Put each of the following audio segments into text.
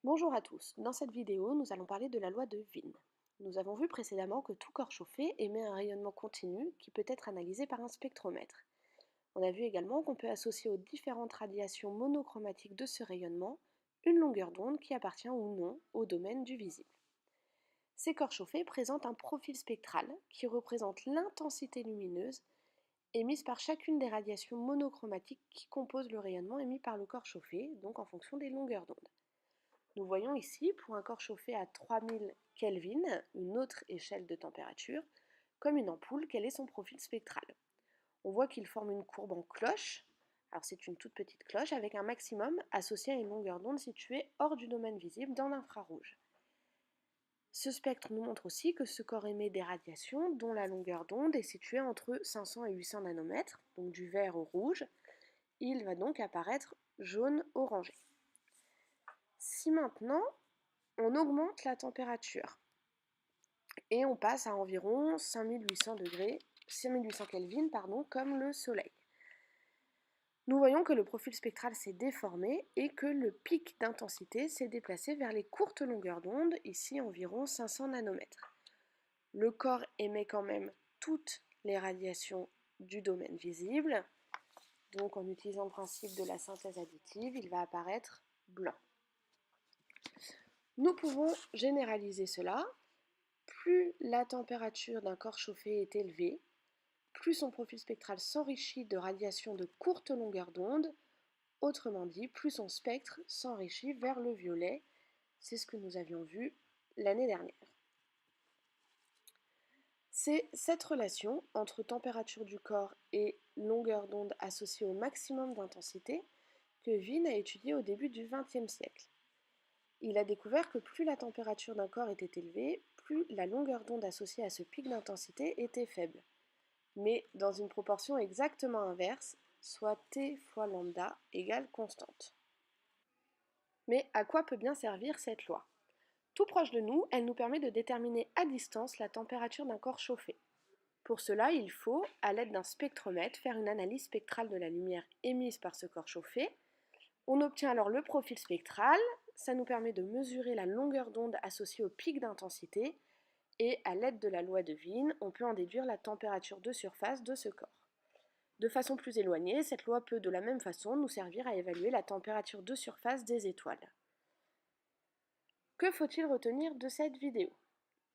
Bonjour à tous, dans cette vidéo nous allons parler de la loi de Wien. Nous avons vu précédemment que tout corps chauffé émet un rayonnement continu qui peut être analysé par un spectromètre. On a vu également qu'on peut associer aux différentes radiations monochromatiques de ce rayonnement une longueur d'onde qui appartient ou non au domaine du visible. Ces corps chauffés présentent un profil spectral qui représente l'intensité lumineuse émise par chacune des radiations monochromatiques qui composent le rayonnement émis par le corps chauffé, donc en fonction des longueurs d'onde. Nous voyons ici, pour un corps chauffé à 3000 Kelvin, une autre échelle de température, comme une ampoule, quel est son profil spectral. On voit qu'il forme une courbe en cloche, alors c'est une toute petite cloche, avec un maximum associé à une longueur d'onde située hors du domaine visible dans l'infrarouge. Ce spectre nous montre aussi que ce corps émet des radiations dont la longueur d'onde est située entre 500 et 800 nanomètres, donc du vert au rouge. Il va donc apparaître jaune-orangé. Si maintenant on augmente la température et on passe à environ 5800 Kelvin, comme le Soleil. Nous voyons que le profil spectral s'est déformé et que le pic d'intensité s'est déplacé vers les courtes longueurs d'onde, ici environ 500 nanomètres. Le corps émet quand même toutes les radiations du domaine visible, donc en utilisant le principe de la synthèse additive, il va apparaître blanc. Nous pouvons généraliser cela. Plus la température d'un corps chauffé est élevée, plus son profil spectral s'enrichit de radiations de courte longueur d'onde, autrement dit, plus son spectre s'enrichit vers le violet. C'est ce que nous avions vu l'année dernière. C'est cette relation entre température du corps et longueur d'onde associée au maximum d'intensité que Wien a étudiée au début du XXe siècle. Il a découvert que plus la température d'un corps était élevée, plus la longueur d'onde associée à ce pic d'intensité était faible, mais dans une proportion exactement inverse, soit T fois lambda égale constante. Mais à quoi peut bien servir cette loi? Tout proche de nous, elle nous permet de déterminer à distance la température d'un corps chauffé. Pour cela, il faut, à l'aide d'un spectromètre, faire une analyse spectrale de la lumière émise par ce corps chauffé. On obtient alors le profil spectral, ça nous permet de mesurer la longueur d'onde associée au pic d'intensité, et à l'aide de la loi de Wien, on peut en déduire la température de surface de ce corps. De façon plus éloignée, cette loi peut de la même façon nous servir à évaluer la température de surface des étoiles. Que faut-il retenir de cette vidéo?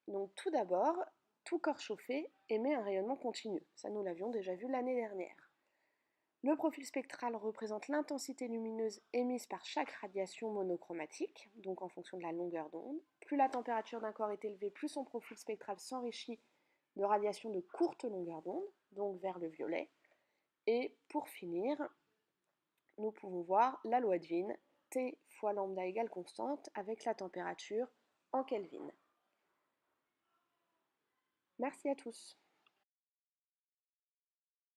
Donc tout d'abord, tout corps chauffé émet un rayonnement continu, ça nous l'avions déjà vu l'année dernière. Le profil spectral représente l'intensité lumineuse émise par chaque radiation monochromatique, donc en fonction de la longueur d'onde. Plus la température d'un corps est élevée, plus son profil spectral s'enrichit de radiations de courte longueur d'onde, donc vers le violet. Et pour finir, nous pouvons voir la loi de Wien, T fois lambda égale constante, avec la température en Kelvin. Merci à tous.